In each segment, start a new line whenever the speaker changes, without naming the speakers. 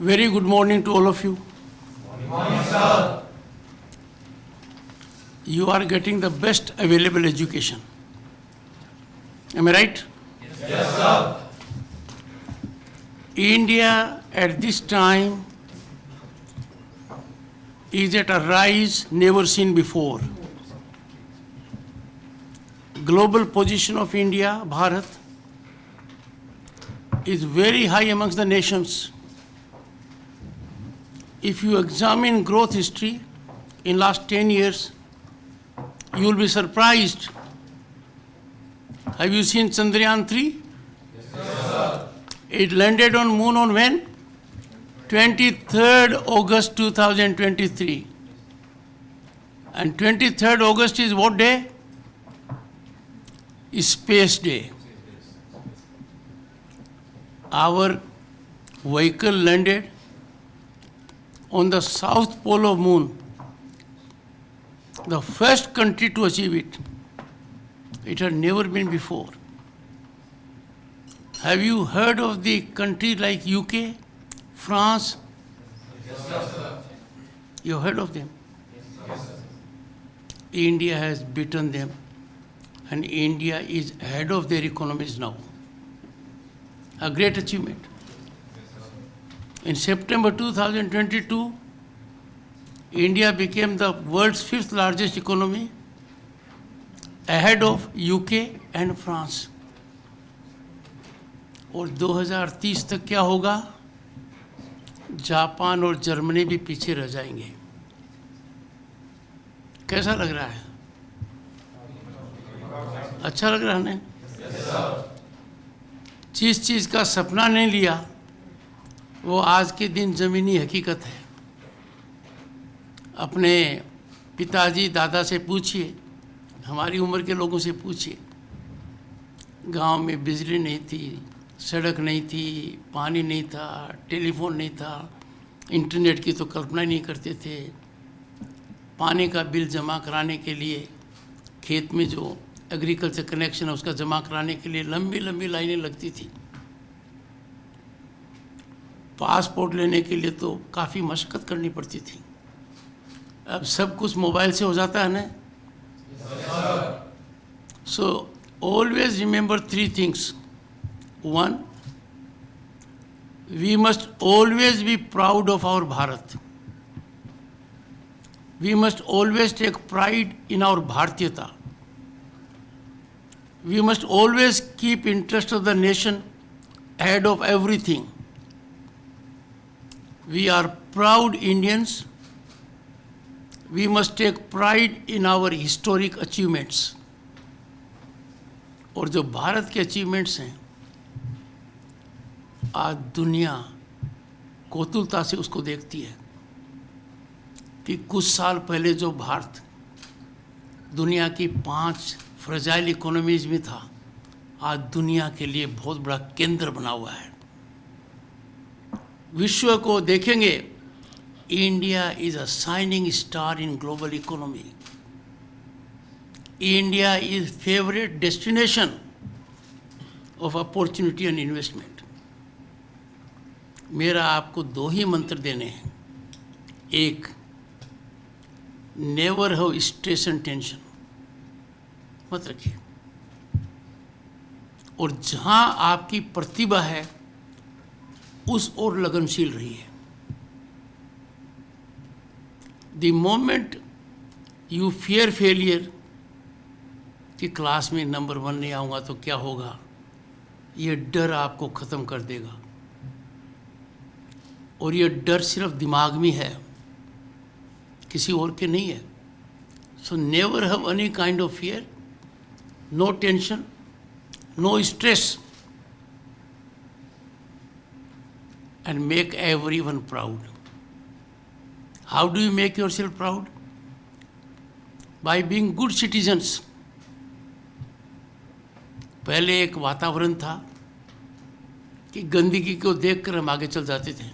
Very good morning to all of you.
Good morning, sir.
You are getting the best available education. Am I right?
Yes, sir.
India at this time is at a rise never seen before. Global position of India, Bharat, is very high amongst the nations. If you examine growth history in last 10 years, you will be surprised. Have you seen Chandrayaan 3?
Yes, sir.
It landed on moon on when? 23rd August 2023. And 23rd August is what day? Space Day. Our vehicle landed on the south pole of moon. The first country to achieve it. It had never been before. Have you heard of the country like UK, France?
Yes, sir.
You heard of them?
Yes, sir.
India has beaten them, and India is ahead of their economies now. A great achievement. In September 2022, India became the world's 5th largest economy, ahead of UK and France. और 2030 तक क्या होगा? Japan और Germany भी पीछे रह जाएंगे. कैसा लग रहा है? अच्छा लग रहा है? जिस चीज़ का सपना नहीं लिया वो आज के दिन ज़मीनी हकीकत है. अपने पिताजी दादा से पूछिए, हमारी उम्र के लोगों से पूछिए. गांव में बिजली नहीं थी, सड़क नहीं थी, पानी नहीं था, टेलीफोन नहीं था, इंटरनेट की तो कल्पना ही नहीं करते थे. पानी का बिल जमा कराने के लिए खेत में जो एग्रीकल्चर कनेक्शन है उसका जमा कराने के लिए लंबी लंबी लाइनें लगती थी. पासपोर्ट लेने के लिए तो काफ़ी मशक्क़त करनी पड़ती थी. अब सब कुछ मोबाइल से हो जाता है ना. So always remember 3 things. 1, we must always be proud of our Bharat. We must always take pride in our Bharatiyata. We must always keep interest of the nation ahead of everything. We are proud Indians. We must take pride in our historic achievements. और जो भारत के achievements हैं आज दुनिया कौतूहलता से उसको देखती है कि कुछ साल पहले जो भारत दुनिया की 5 फ्रेजाइल इकोनॉमीज में था, आज दुनिया के लिए बहुत बड़ा केंद्र बना हुआ है. विश्व को देखेंगे, India is a shining star in global economy. India is favourite destination of opportunity and investment. मेरा आपको 2 ही मंत्र देने हैं. एक, never have stress and tension, मत रखिए. और जहां आपकी प्रतिभा है उस ओर लगनशील रहिए. The moment you fear failure कि क्लास में नंबर 1 नहीं आऊँगा तो क्या होगा, ये डर आपको ख़त्म कर देगा. और ये डर सिर्फ दिमाग में है, किसी और के नहीं है. So never have any kind of fear, no tension, no stress, and make everyone proud. How do you make yourself proud? By being good citizens. पहले एक वातावरण था कि गंदगी को देखकर हम आगे चल जाते थे.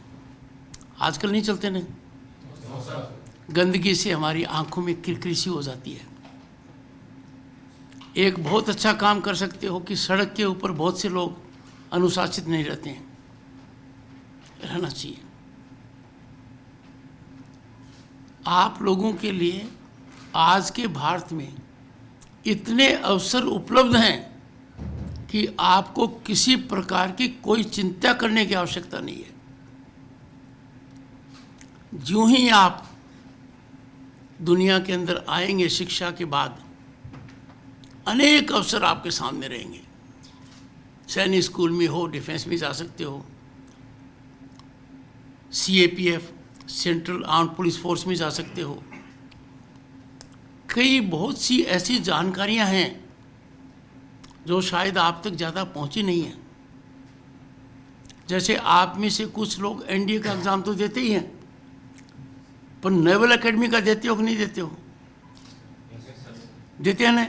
आजकल नहीं चलते नहीं. गंदगी से हमारी आंखों में किरकिरी सी हो जाती है. एक बहुत अच्छा काम कर सकते हो कि सड़क के ऊपर बहुत से लोग अनुशासित नहीं रहते हैं, रहना चाहिए. आप लोगों के लिए आज के भारत में इतने अवसर उपलब्ध हैं कि आपको किसी प्रकार की कोई चिंता करने की आवश्यकता नहीं है। यूं ही आप दुनिया के अंदर आएंगे शिक्षा के बाद, अनेक अवसर आपके सामने रहेंगे। सैनिक स्कूल में हो, डिफेंस में जा सकते हो, CAPF central armed police force में जा सकते हो। कई बहुत सी ऐसी जानकारियां हैं जो शायद आप तक ज़्यादा पहुंची नहीं है। जैसे आप में से कुछ लोग एनडीए का एग्ज़ाम तो देते ही हैं, पर नेवल एकेडमी का देते हो कि नहीं देते हो? देते हैं ना?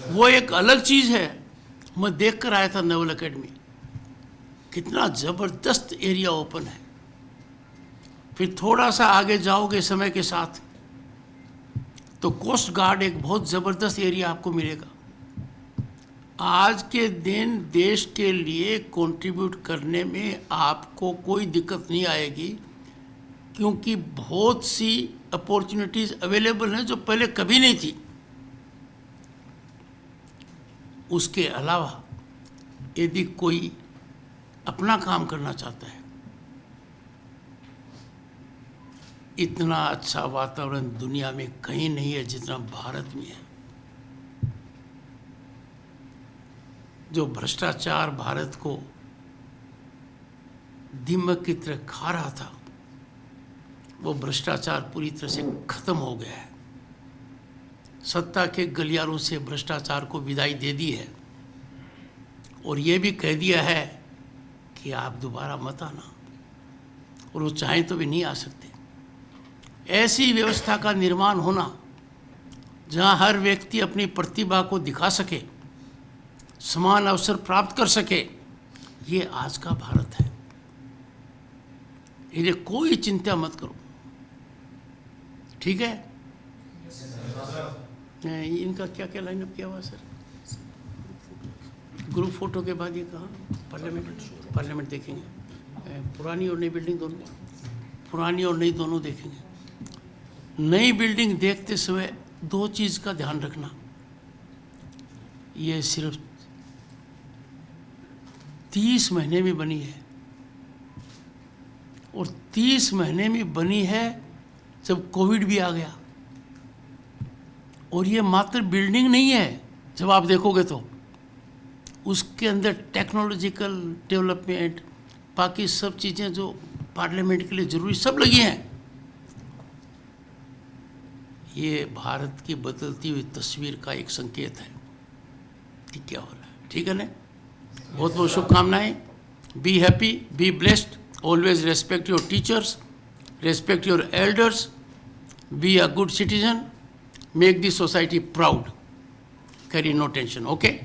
वो एक अलग चीज़ है। मैं देख कर आया था नेवल एकेडमी, कितना ज़बरदस्त एरिया ओपन है। फिर थोड़ा सा आगे जाओगे समय के साथ तो कोस्ट गार्ड एक बहुत ज़बरदस्त एरिया आपको मिलेगा। आज के दिन देश के लिए कंट्रीब्यूट करने में आपको कोई दिक्कत नहीं आएगी, क्योंकि बहुत सी अपॉर्चुनिटीज़ अवेलेबल हैं जो पहले कभी नहीं थी। उसके अलावा यदि कोई अपना काम करना चाहता है, इतना अच्छा वातावरण दुनिया में कहीं नहीं है जितना भारत में है। जो भ्रष्टाचार भारत को दीमक की तरह खा रहा था, वो भ्रष्टाचार पूरी तरह से खत्म हो गया है। सत्ता के गलियारों से भ्रष्टाचार को विदाई दे दी है और ये भी कह दिया है कि आप दोबारा मत आना, और वो चाहें तो भी नहीं आ सकते। ऐसी व्यवस्था का निर्माण होना जहां हर व्यक्ति अपनी प्रतिभा को दिखा सके, समान अवसर प्राप्त कर सके, ये आज का भारत है। इन्हें कोई चिंता मत करो, ठीक है? इनका क्या क्या लाइनअप किया हुआ सर? ग्रुप फोटो के बाद ये कहाँ? पार्लियामेंट देखेंगे। पुरानी और नई बिल्डिंग दोनों, पुरानी और नई दोनों देखेंगे। नई बिल्डिंग देखते समय दो चीज़ का ध्यान रखना, ये सिर्फ 30 महीने में बनी है, और 30 महीने में बनी है जब कोविड भी आ गया। और ये मात्र बिल्डिंग नहीं है, जब आप देखोगे तो उसके अंदर टेक्नोलॉजिकल डेवलपमेंट, बाकी सब चीज़ें जो पार्लियामेंट के लिए ज़रूरी सब लगी हैं। ये भारत की बदलती हुई तस्वीर का एक संकेत है कि क्या हो रहा है, ठीक है ना? बहुत बहुत शुभकामनाएं। Be happy, be blessed, always respect your teachers, respect your elders, be a good citizen, make this society proud, carry no tension, okay?